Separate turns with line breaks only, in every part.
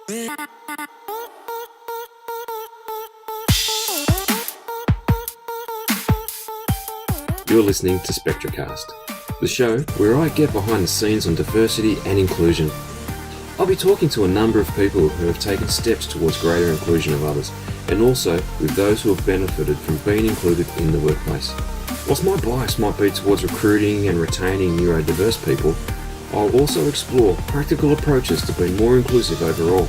You're listening to SpectraCast, the show where I get behind the scenes on diversity and inclusion. I'll be talking to a number of people who have taken steps towards greater inclusion of others, and also with those who have benefited from being included in the workplace. Whilst my bias might be towards recruiting and retaining neurodiverse people, I'll also explore practical approaches to being more inclusive overall.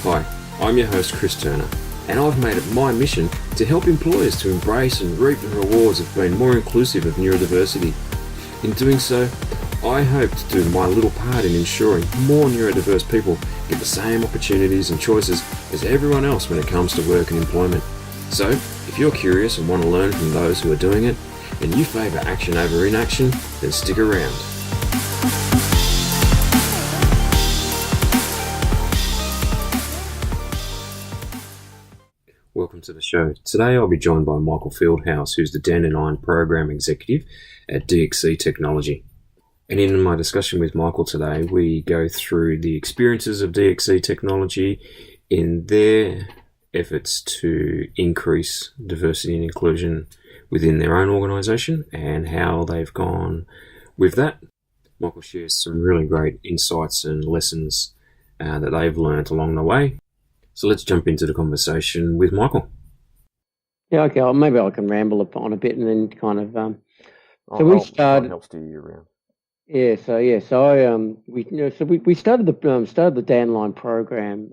Hi, I'm your host Chris Turner, and I've made it my mission to help employers to embrace and reap the rewards of being more inclusive of neurodiversity. In doing so, I hope to do my little part in ensuring more neurodiverse people get the same opportunities and choices as everyone else when it comes to work and employment. So, if you're curious and want to learn from those who are doing it, and you favour action over inaction, then stick around. Welcome to the show. Today I'll be joined by Michael Fieldhouse, who's the Dandelion Program Executive at DXC Technology. And in my discussion with Michael today, we go through the experiences of DXC Technology in their efforts to increase diversity and inclusion within their own organisation and how they've gone with that. Michael shares some really great insights and lessons that they've learnt along the way. So let's jump into the conversation with Michael.
Yeah, okay. Well, maybe I can ramble on a bit and then kind of.
We started. Helps steer you around.
We started the Dandelion program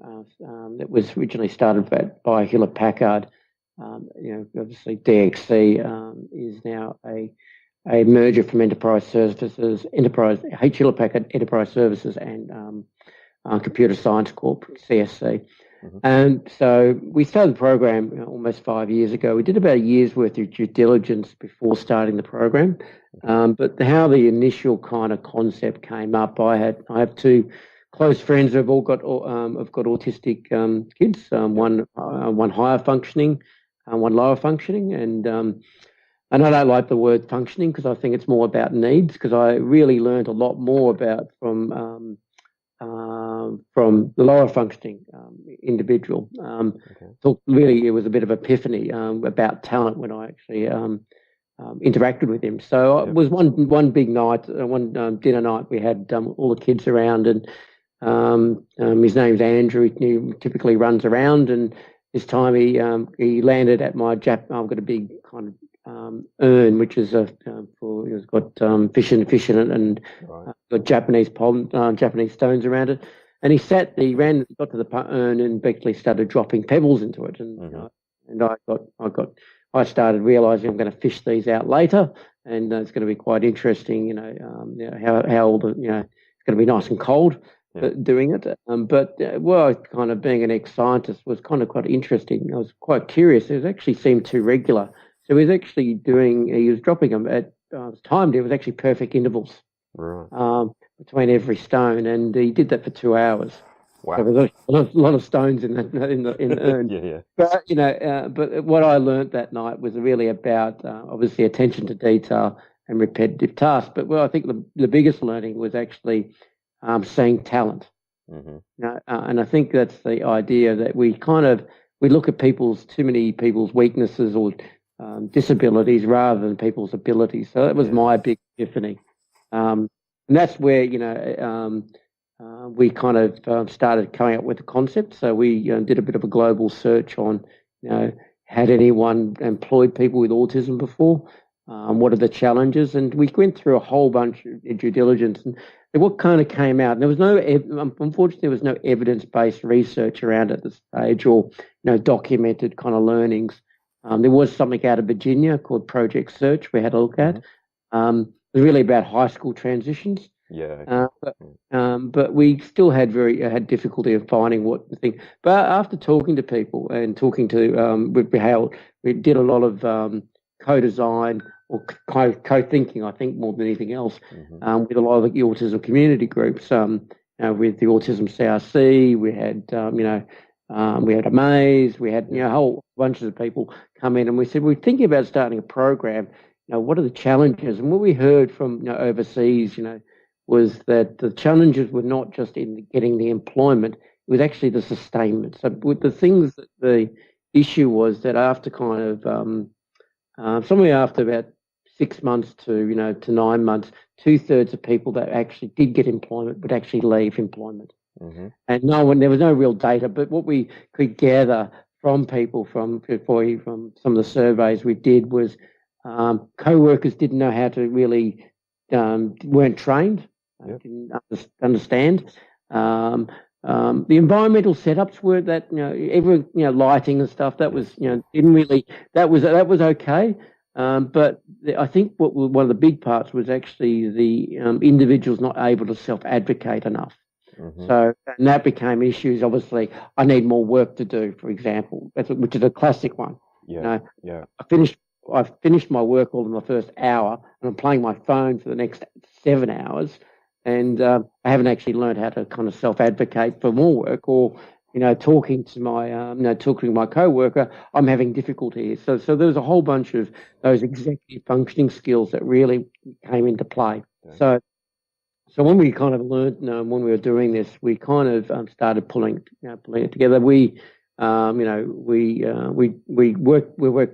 that was originally started by Hewlett Packard. Obviously DXC is now a merger from Hewlett Packard Enterprise Services and Computer Science Corp, CSC. Mm-hmm. And so we started the program almost 5 years ago. We did about a year's worth of due diligence before starting the program. But how the initial kind of concept came up, I have two close friends who've all got autistic kids. One higher functioning, one lower functioning, and I don't like the word functioning because I think it's more about needs. Because I really learned a lot more about from the lower functioning individual. So really, it was a bit of epiphany about talent when I actually interacted with him. So it was one big night, one dinner night. We had all the kids around, and his name's Andrew. He typically runs around, and this time he landed at my I've got a big kind of urn, which is it's got fish in it, and got Japanese stones around it. And he got to the urn and basically started dropping pebbles into it, and I started realising I'm going to fish these out later, and it's going to be quite interesting. How old it's going to be nice and cold. Doing it, kind of being an ex-scientist was kind of quite interesting. I was quite curious. It actually seemed too regular. So he was dropping them at timed. It was actually perfect intervals between every stone, and he did that for 2 hours. Wow! So there was a lot of stones in the urn. Yeah. But what I learned that night was really about obviously attention to detail and repetitive tasks. But I think the biggest learning was actually seeing talent. Mm-hmm. And I think that's the idea that we look at too many people's weaknesses or disabilities rather than people's abilities. So that was my big epiphany. And that's where, we kind of started coming up with the concept. So we did a bit of a global search on, had anyone employed people with autism before? What are the challenges? And we went through a whole bunch of due diligence, and what kind of came out. And there was unfortunately, there was no evidence-based research around at this stage, or documented kind of learnings. There was something out of Virginia called Project Search we had a look at. It was really about high school transitions. But we still had difficulty of finding what the thing. But after talking to people and talking to we did a lot of co-design or co-thinking, I think, more than anything else, with a lot of the autism community groups. With the Autism CRC, we had Amaze, we had a whole bunch of people come in, and we said we're thinking about starting a program. What are the challenges? And what we heard from overseas, was that the challenges were not just in getting the employment; was actually the sustainment. So with the things that the issue was that after kind of somewhere after about 6 months to 9 months, 2/3 of people that actually did get employment would actually leave employment.
Mm-hmm.
And there was no real data, but what we could gather from people from some of the surveys we did was co-workers didn't know how to really weren't trained, didn't understand. The environmental setups were that lighting and stuff that was didn't really that was okay. But I think one of the big parts was actually the individuals not able to self-advocate enough.
Mm-hmm.
So, and that became issues. Obviously, I need more work to do, for example, which is a classic one.
Yeah.
I finished my work all in the first hour, and I'm playing my phone for the next 7 hours, and I haven't actually learned how to kind of self-advocate for more work, or talking to my co-worker, I'm having difficulty. So there was a whole bunch of those executive functioning skills that really came into play.
Okay.
So when we kind of learned, when we were doing this, we kind of started pulling it together. We worked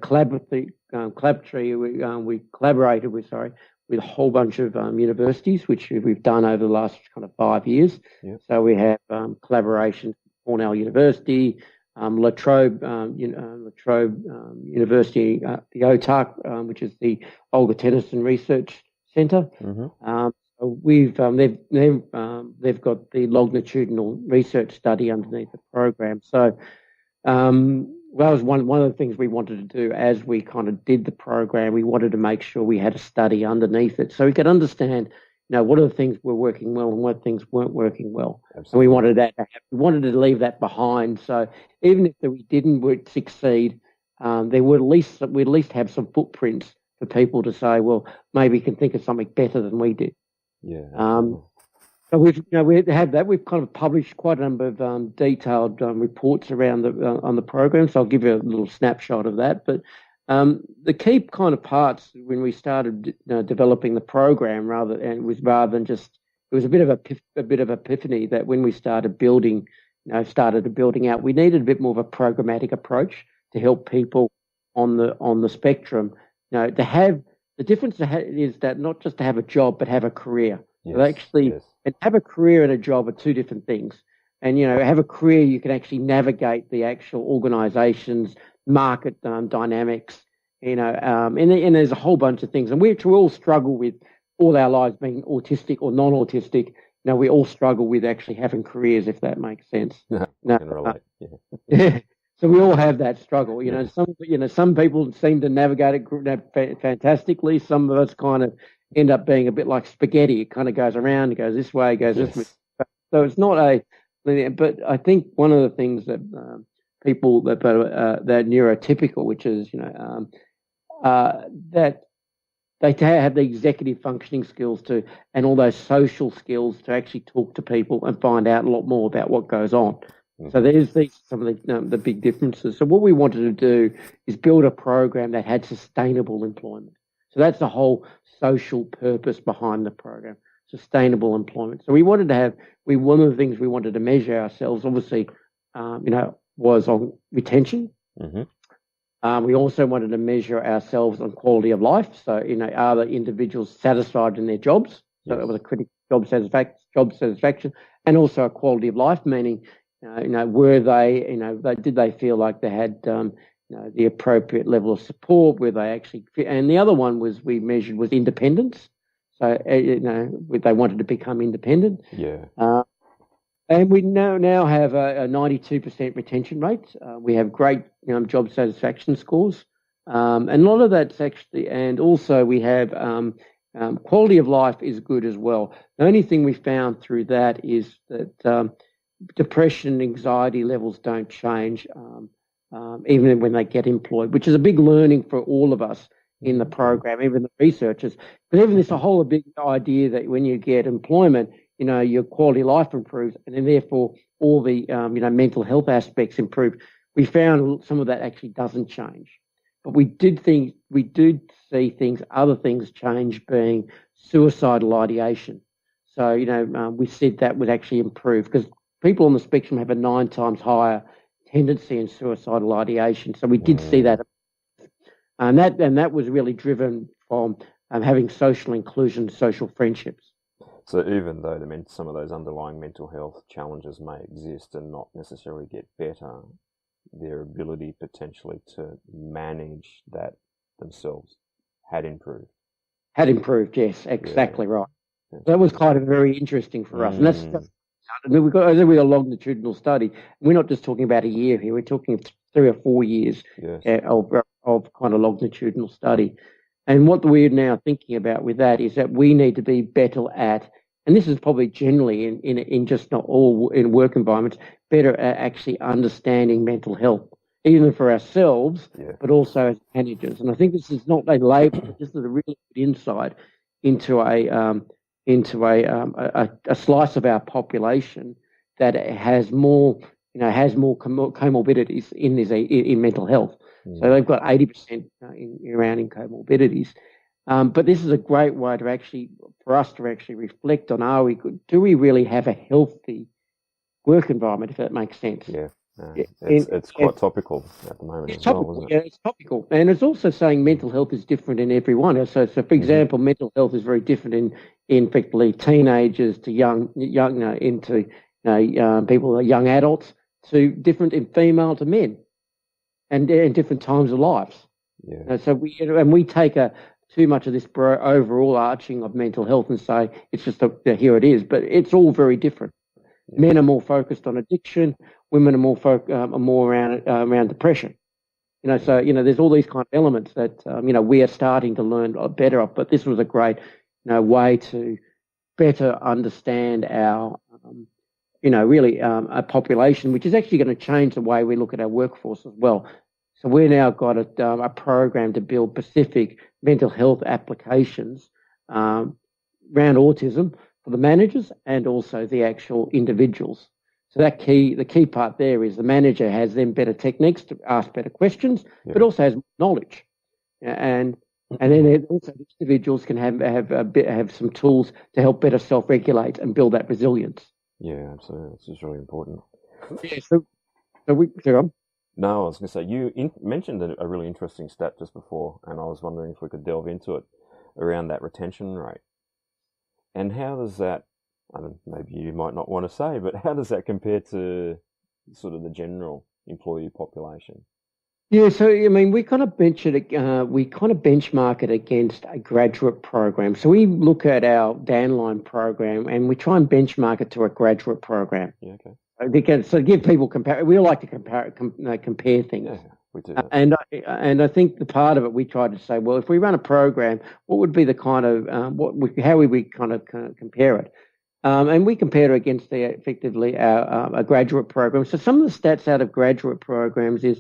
collaboratively. We collaborated with a whole bunch of universities, which we've done over the last kind of 5 years.
Yep.
So we have collaboration with Cornell University, La Trobe University, the OTARC, which is the Olga Tennyson Research Centre.
Mm-hmm.
They've got the longitudinal research study underneath the program. So that was one of the things we wanted to do as we kind of did the program. We wanted to make sure we had a study underneath it so we could understand, what are the things were working well and what things weren't working well.
Absolutely.
And we wanted to leave that behind. So even if we didn't succeed, we'd at least have some footprints for people to say, well, maybe you can think of something better than we did.
Yeah.
So we have that. We've kind of published quite a number of detailed reports around on the program. So I'll give you a little snapshot of that. But the key kind of parts when we started developing the program, it was a bit of epiphany that when we started building out, we needed a bit more of a programmatic approach to help people on the spectrum. To have the difference is that not just to have a job, but have a career.
Yes,
so actually, and have a career and a job are two different things. And have a career, you can actually navigate the actual organisation's market dynamics. And there's a whole bunch of things, and we all struggle with all our lives being autistic or non-autistic. We all struggle with actually having careers, if that makes sense.
I can relate.
Yeah. So we all have that struggle. Some people seem to navigate it fantastically. Some of us kind of end up being a bit like spaghetti. It kind of goes around, it goes this way, it goes this way. So it's not but I think one of the things that people that are neurotypical, which is that they have the executive functioning skills and all those social skills to actually talk to people and find out a lot more about what goes on. So there's some of the big differences. So what we wanted to do is build a program that had sustainable employment. So that's the whole social purpose behind the program, sustainable employment. So one of the things we wanted to measure ourselves, obviously, was on retention. Mm-hmm. We also wanted to measure ourselves on quality of life. So, are the individuals satisfied in their jobs? So it was a critical job satisfaction, and also a quality of life, meaning, were they, did they feel like they had, the appropriate level of support? Were they actually? And the other one we measured was independence. So, they wanted to become independent.
Yeah.
And we now have a 92% retention rate. We have great job satisfaction scores. And a lot of that's actually, and also we have quality of life is good as well. The only thing we found through that is that depression and anxiety levels don't change even when they get employed, which is a big learning for all of us in the program, even the researchers. But even there's a whole big idea that when you get employment, your quality of life improves, and then therefore all the mental health aspects improve. We found some of that actually doesn't change, but we did see other things change, being suicidal ideation. So we said that would actually improve because people on the spectrum have a 9 times higher tendency in suicidal ideation. So we did see that, and that was really driven from having social inclusion, social friendships.
So even though some of those underlying mental health challenges may exist and not necessarily get better, their ability potentially to manage that themselves had improved.
Had improved, yes, exactly right. That was kind of very interesting for us, and that's just, I mean, we've got a longitudinal study. We're not just talking about a year here; we're talking 3 or 4 years of kind of longitudinal study. And what we're now thinking about with that is that we need to be better at, and this is probably generally in just not all in work environments, better at actually understanding mental health, even for ourselves, but also as managers. And I think this is not a label, but this is a really good insight into a slice of our population that has more comorbidities in mental health. So they've got 80% around in comorbidities. But this is a great way for us to actually reflect on: do we really have a healthy work environment, if that makes sense?
Yeah. It's quite topical at the moment as well, isn't it?
Yeah, it's topical. And it's also saying mental health is different in everyone. So for example, mental health is very different in effectively teenagers to into people, young adults, to different in female to men, and in different times of lives.
Yeah.
So we take too much of this overall arching of mental health and say it's just here it is, but it's all very different. Yeah. Men are more focused on addiction. Women are more around depression. So there's all these kind of elements that we are starting to learn better of. But this was a great way to better understand our a population, which is actually going to change the way we look at our workforce as well. So we've now got a program to build specific mental health applications around autism for the managers and also the actual individuals. So the key part there is the manager has then better techniques to ask better questions, but also has knowledge, and then also the individuals can have some tools to help better self-regulate and build that resilience.
Yeah, absolutely. This is really important.
Yeah. So we go on.
No, I was going to say, you mentioned a really interesting stat just before, and I was wondering if we could delve into it around that retention rate. And how does that, I don't know, maybe you might not want to say, but how does that compare to sort of the general employee population?
Yeah, so I mean, we kind of benchmark it against a graduate program. So we look at our Dandelion program and we try and benchmark it to a graduate program.
Yeah, okay.
Because to give people we all like to compare things. Yeah,
we do.
And I think the part of it we try to say, well, if we run a program, what would be the kind of how would we kind of compare it? And we compare it against effectively a graduate program. So some of the stats out of graduate programs is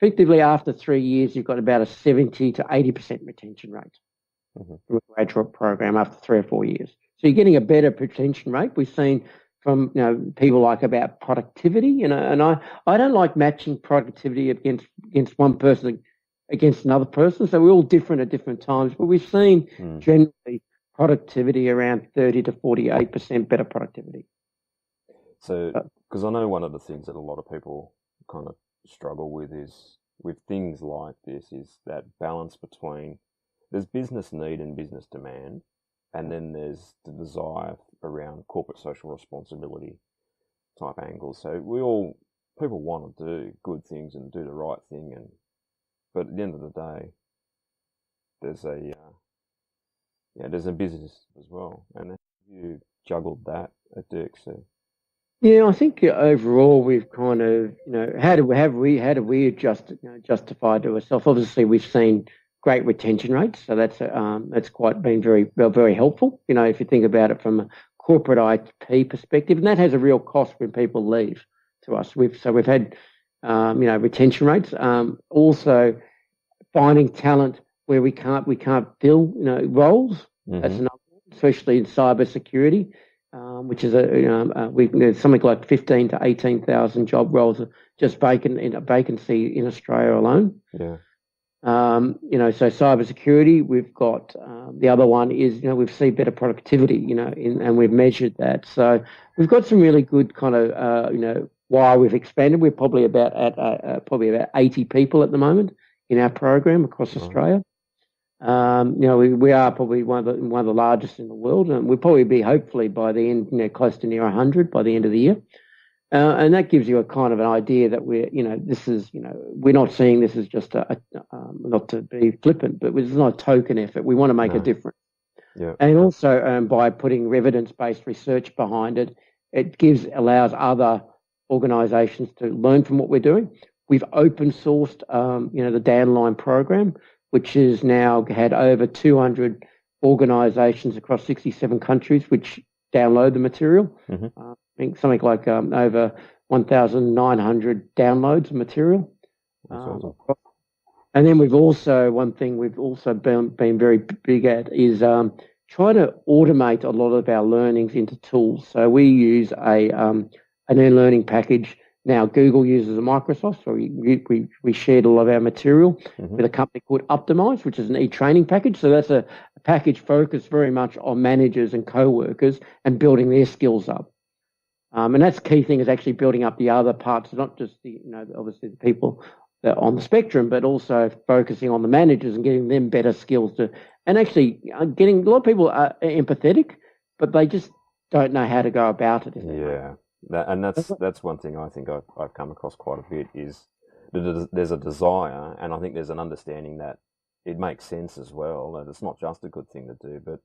effectively after 3 years you've got about a 70 to 80% retention rate from a graduate program after 3 or 4 years. So you're getting a better retention rate. We've seen from people like about productivity, and I don't like matching productivity against one person against another person. So we're all different at different times, but we've seen generally productivity around 30 to 48% better productivity.
So, because I know one of the things that a lot of people kind of struggle with is with things like this is that balance between there's business need and business demand. And then there's the desire around corporate social responsibility type angles. So people want to do good things and do the right thing, but at the end of the day, there's a business as well. And you juggled that at DXC.
Yeah, I think overall we've kind of how do we justify to ourselves? Obviously, we've seen great retention rates, so that's quite been very very helpful. If you think about it from a corporate IP perspective, and that has a real cost when people leave to us. We've had retention rates. Also, finding talent where we can't fill roles. That's another one, especially in cybersecurity, which is there's something like 15 to 18,000 job roles just vacant in a vacancy in Australia alone.
Yeah.
So cybersecurity, we've got the other one is, we've seen better productivity, and we've measured that. So we've got some really good kind of, while we've expanded, we're probably about at probably about 80 people at the moment in our program across Australia. We are probably one of the largest in the world, and we'll probably be hopefully by the end, close to near 100 by the end of the year. And that gives you a kind of an idea that we're not seeing this as just not to be flippant, but it's not a token effort. We want to make a difference.
Yeah.
And also by putting evidence-based research behind it, allows other organisations to learn from what we're doing. We've open sourced, the Dandelion program, which has now had over 200 organisations across 67 countries which download the material. I think something like over 1,900 downloads of material.
Awesome.
And then one thing we've also been very big at is trying to automate a lot of our learnings into tools. So we use an e-learning package. Now Google uses a Microsoft, so we shared a lot of our material with a company called Optimize, which is an e-training package. So that's a package focused very much on managers and co-workers and building their skills up. And that's the key thing, is actually building up the other parts, not just obviously the people that are on the spectrum, but also focusing on the managers and getting them better skills and actually getting a lot of people are empathetic, but they just don't know how to go about it.
Yeah. That's one thing I think I've come across quite a bit, is there's a desire, and I think there's an understanding that it makes sense as well, that it's not just a good thing to do, but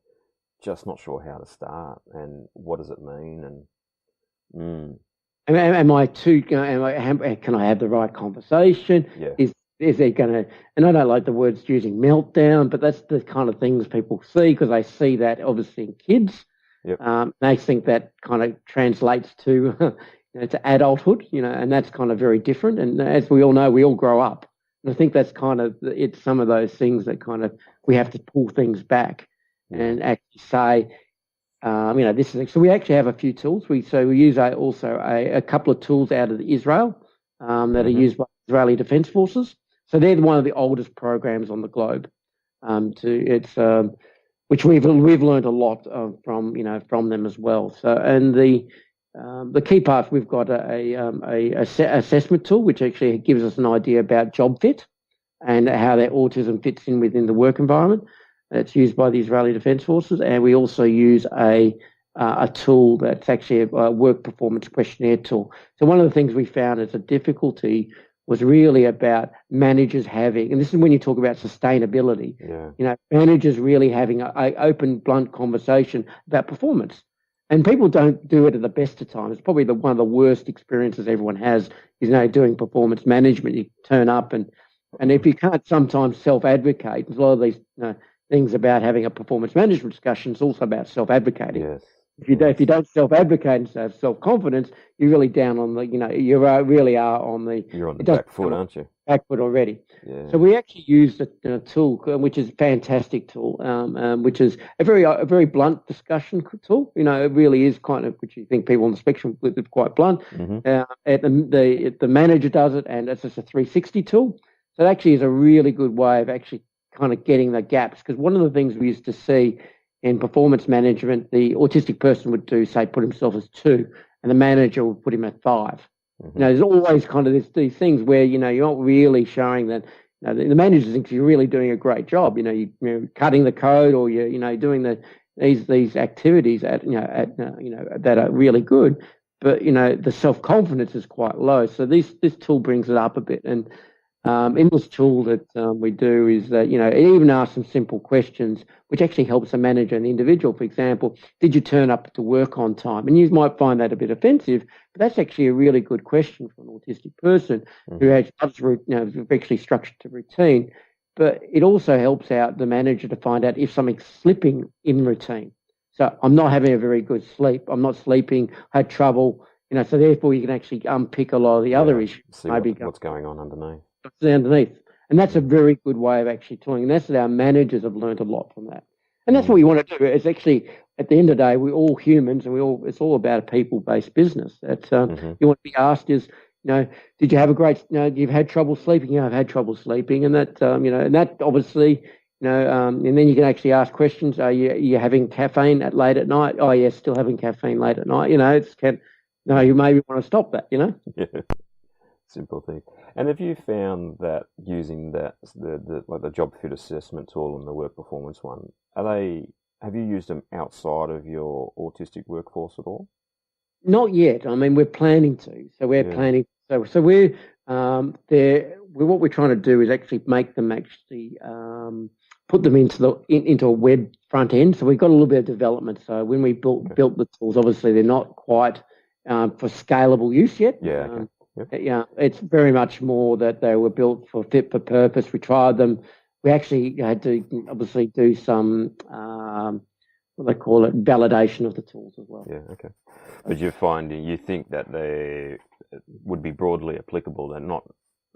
just not sure how to start and what does it mean.
Am I too? Can I have the right conversation?
Yeah.
Is it going to? And I don't like the words using meltdown, but that's the kind of things people see, because they see that obviously in kids.
Yep.
They think that kind of translates to to adulthood, and that's kind of very different. And as we all know, we all grow up. And I think that's kind of it's some of those things that kind of we have to pull things back and actually say, this is. So we actually have a few tools. We use a couple of tools out of Israel that are used by Israeli Defence Forces. So they're one of the oldest programs on the globe. Which we've learned a lot from them as well. So, and the key part, we've got a assessment tool which actually gives us an idea about job fit and how their autism fits in within the work environment. It's used by the Israeli Defence Forces, and we also use a tool that's actually a work performance questionnaire tool. So one of the things we found as a difficulty was really about managers having, and this is when you talk about sustainability, managers really having an open, blunt conversation about performance. And people don't do it at the best of times. It's probably one of the worst experiences everyone has is doing performance management. You turn up and if you can't sometimes self-advocate, there's a lot of these things about having a performance management discussion. It's also about self-advocating.
Yes.
If you don't self-advocate and have self-confidence, you're really down on the, you really are on the...
You're on the back foot, aren't you?
Back foot already.
Yeah.
So we actually used a tool, which is a fantastic tool, which is a very blunt discussion tool. It really is kind of, which you think people on the spectrum is quite blunt. The manager does it, and it's just a 360 tool. So it actually is a really good way of actually kind of getting the gaps, because one of the things we used to see in performance management, the autistic person would put himself as 2, and the manager would put him at 5. There's always kind of these things where you're not really showing that the manager thinks you're really doing a great job. You're cutting the code, or you're doing these activities that are really good, but the self confidence is quite low. So this tool brings it up a bit. And in this tool that we do is that, it even asks some simple questions, which actually helps a manager and the individual. For example, did you turn up to work on time? And you might find that a bit offensive, but that's actually a really good question for an autistic person who has actually structured to routine. But it also helps out the manager to find out if something's slipping in routine. So I'm not having a very good sleep. I'm not sleeping, had trouble, so therefore you can actually unpick a lot of the other issues.
See what's going on underneath.
And that's a very good way of actually tooling. And that's that our managers have learned a lot from that. And that's what we want to do. It's actually, at the end of the day, we're all humans, and it's all about a people-based business. That you want to be asked is, did you have a great, you've had trouble sleeping? Yeah, I've had trouble sleeping. And that, and that obviously, and then you can actually ask questions. Are you having caffeine late at night? Oh, yeah, still having caffeine late at night. You maybe want to stop that,
Yeah. Simple thing. And have you found that using that the job fit assessment tool and the work performance one, have you used them outside of your autistic workforce at all?
Not yet. I mean, we're planning to. So we're planning. So we're there. What we're trying to do is actually make them put them into a web front end. So we've got a little bit of development. So when we built the tools, obviously they're not quite for scalable use yet.
Yeah. Okay. Yep.
Yeah, it's very much more that they were built for fit for purpose. We tried them. We actually had to obviously do some what they call it, validation of the tools as well.
Yeah. Okay. But you think that they would be broadly applicable and not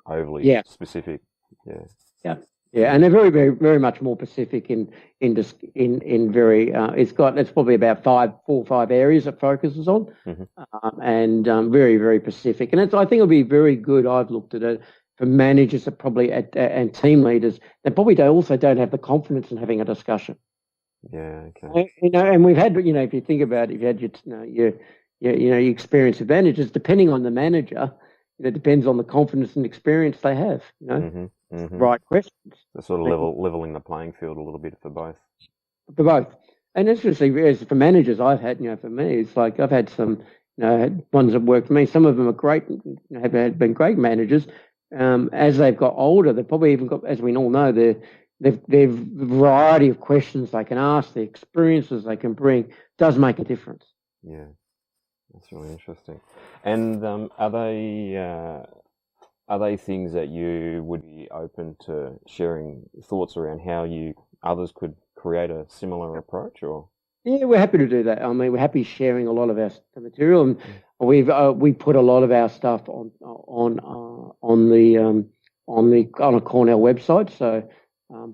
overly specific. Yeah.
Yeah. Yeah, and they're very, very, very much more specific in very. It's probably about 4 or 5 areas it focuses on, and very, very specific. And I think it'll be very good. I've looked at it for managers that probably and team leaders that probably don't have the confidence in having a discussion.
Yeah. Okay.
And we've had, if you think about it, if you had your experience of managers, depending on the manager, it depends on the confidence and experience they have. Right questions.
So sort of leveling the playing field a little bit for both.
For both. And interestingly, as for managers I've had, for me, it's like I've had some, ones that work for me. Some of them are great, have been great managers. As they've got older, they've probably even got, as we all know, their variety of questions they can ask, the experiences they can bring does make a difference.
Yeah, that's really interesting. And are they things that you would be open to sharing thoughts around how others could create a similar approach, or?
Yeah, we're happy to do that. I mean, we're happy sharing a lot of our material, and we put a lot of our stuff on a Cornell website. So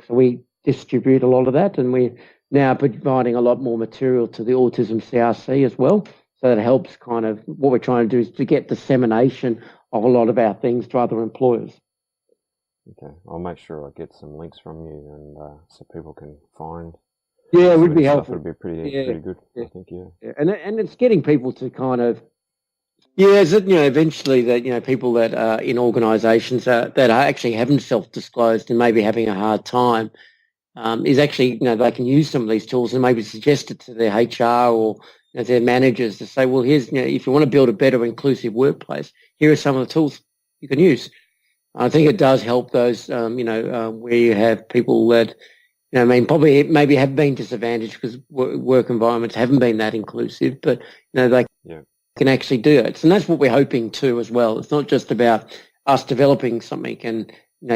we distribute a lot of that, and we're now providing a lot more material to the Autism CRC as well. So that helps kind of what we're trying to do is to get dissemination of a lot of our things to other employers.
Okay, I'll make sure I get some links from you, and so people can find.
Yeah, it would be helpful.
It would be pretty good.
Yeah.
I think.
Yeah, and it's getting people to kind of. Yeah, is it eventually that people that are in organisations that actually haven't self-disclosed and maybe having a hard time is actually they can use some of these tools and maybe suggest it to their HR or their managers to say, well, here's if you want to build a better inclusive workplace, here are some of the tools you can use. I think it does help those where you have people that probably maybe have been disadvantaged because work environments haven't been that inclusive, but they can actually do it. And that's what we're hoping too as well. It's not just about us developing something and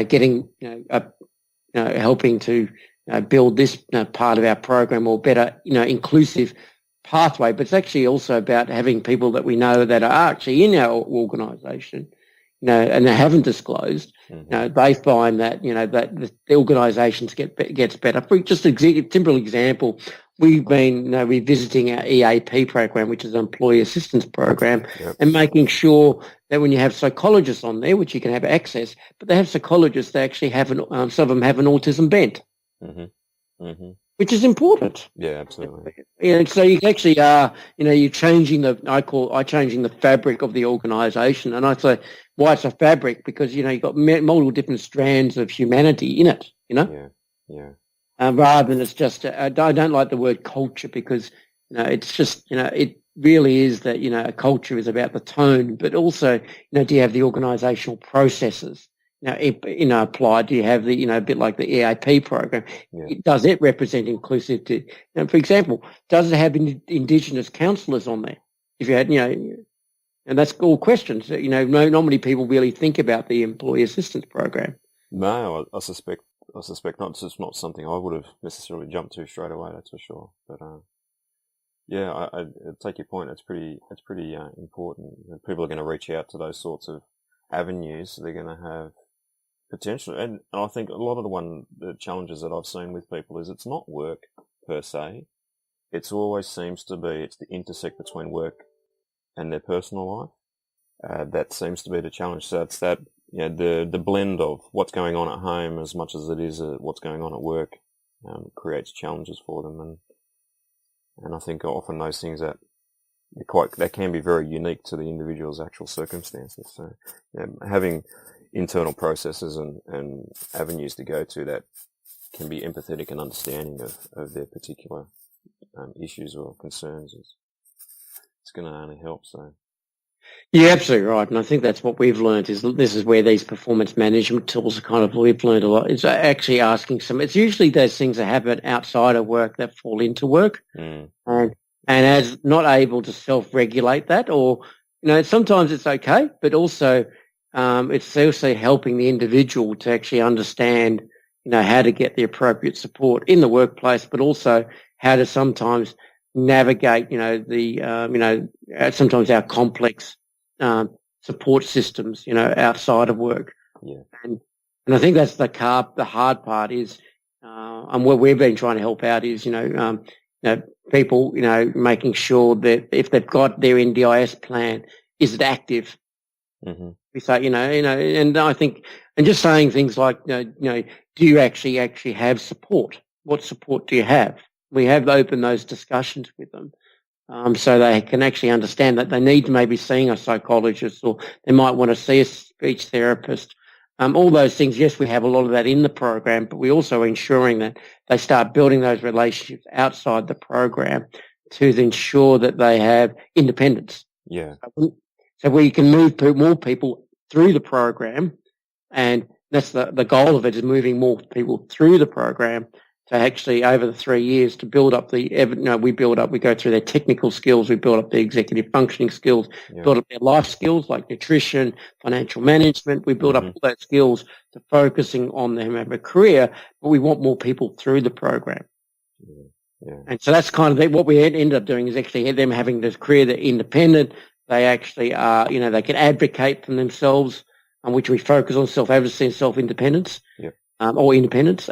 getting helping to build this part of our program or better inclusive pathway, but it's actually also about having people that we know that are actually in our organisation, and they haven't disclosed. They find that that the organisations gets better. For just a simple example, we've been revisiting our EAP program, which is an employee assistance program, and making sure that when you have psychologists on there, which you can have access, but they have psychologists that actually have some of them have an autism bent. Which is important.
Yeah, absolutely.
So you actually are, you're changing changing the fabric of the organisation, and I say why it's a fabric because you've got multiple different strands of humanity in it.
Yeah.
Rather than it's just I don't like the word culture because it's just it really is that a culture is about the tone, but also do you have the organisational processes? Applied, do you have the, a bit like the EAP program? Does it represent inclusivity? For example, does it have Indigenous counsellors on there? If you had, and that's all questions. Not many people really think about the employee assistance program.
No, I suspect not. It's just not something I would have necessarily jumped to straight away. That's for sure. But I take your point. It's pretty important. People are going to reach out to those sorts of avenues. They're going to have potential, and I think a lot of the challenges that I've seen with people is it's not work per se. It's always seems to be it's the intersect between work and their personal life. that seems to be the challenge. So it's that, the blend of what's going on at home as much as it is what's going on at work creates challenges for them. And I think often those things that they can be very unique to the individual's actual circumstances. So having internal processes and avenues to go to that can be empathetic and understanding of their particular issues or concerns it's going to only help. So
you're absolutely right, and I think that's what we've learned is this is where these performance management tools are kind of, we've learned a lot. It's actually asking it's usually those things that happen outside of work that fall into work, and as not able to self-regulate that, or sometimes it's okay, but also it's also helping the individual to actually understand how to get the appropriate support in the workplace, but also how to sometimes navigate sometimes our complex support systems outside of work. And I think that's the hard part is and what we've been trying to help out is people making sure that if they've got their NDIS plan, is it active? We say and I think, and just saying things like do you actually have support? What support do you have? We have opened those discussions with them so they can actually understand that they need to maybe seeing a psychologist, or they might want to see a speech therapist. All those things, yes, we have a lot of that in the program, but we're also ensuring that they start building those relationships outside the program to ensure that they have independence.
Yeah.
So we can move more people through the program, and that's the goal of it, is moving more people through the program to actually, over the 3 years, to build up we go through their technical skills, we build up their executive functioning skills, build up their life skills like nutrition, financial management. We build up all those skills to focusing on them having a career, but we want more people through the program. And so that's kind of what we ended up doing, is actually them having this career, they're independent. They actually are, they can advocate for themselves, which we focus on self-advocacy and self-independence, or independence.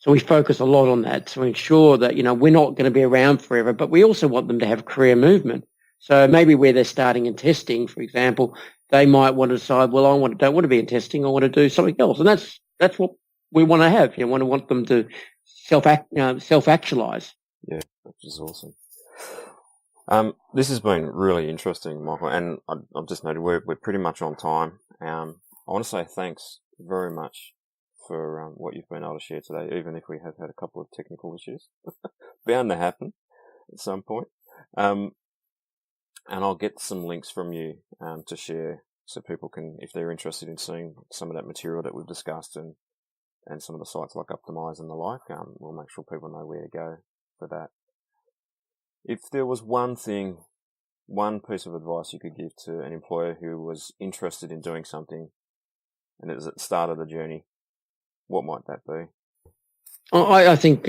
So we focus a lot on that to ensure that, we're not going to be around forever, but we also want them to have career movement. So maybe where they're starting in testing, for example, they might want to decide, well, don't want to be in testing, I want to do something else. And that's what we want to have. Want them to self-actualize.
Yeah, which is awesome. This has been really interesting, Michael, and I've just noted we're pretty much on time. I want to say thanks very much for what you've been able to share today, even if we have had a couple of technical issues. Bound to happen at some point. And I'll get some links from you to share so people can, if they're interested in seeing some of that material that we've discussed and some of the sites like Optimize and the like, we'll make sure people know where to go for that. If there was one piece of advice you could give to an employer who was interested in doing something and it was at the start of the journey, what might that be?
I think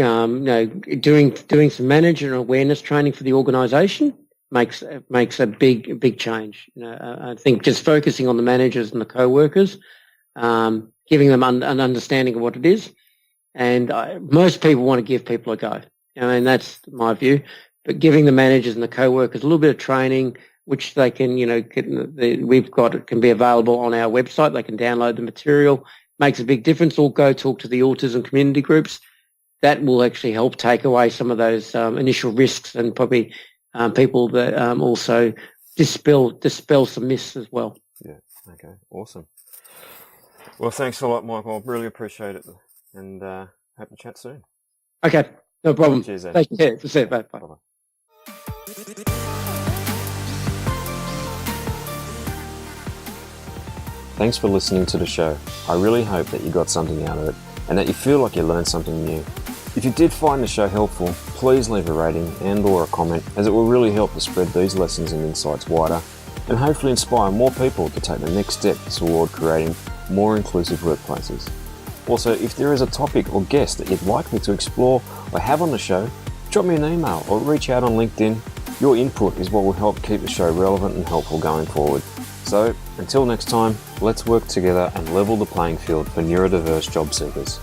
doing some management awareness training for the organisation makes a big change. I think just focusing on the managers and the co-workers, giving them an understanding of what it is, and most people want to give people a go. That's my view. But giving the managers and the co-workers a little bit of training, which they can, it can be available on our website. They can download the material. Makes a big difference. Or go talk to the autism community groups. That will actually help take away some of those initial risks, and probably people that also dispel some myths as well.
Yeah. Okay. Awesome. Well, thanks a lot, Michael. I really appreciate it, and hope to chat soon.
Okay. No problem.
Cheers, Ed.
Take care. See you. Bye.
Bye-bye. Thanks for listening to the show. I really hope that you got something out of it and that you feel like you learned something new. If you did find the show helpful, please leave a rating and/or a comment, as it will really help to spread these lessons and insights wider and hopefully inspire more people to take the next step toward creating more inclusive workplaces. Also, if there is a topic or guest that you'd like me to explore or have on the show, drop me an email or reach out on LinkedIn. Your input is what will help keep the show relevant and helpful going forward. So, until next time, let's work together and level the playing field for neurodiverse job seekers.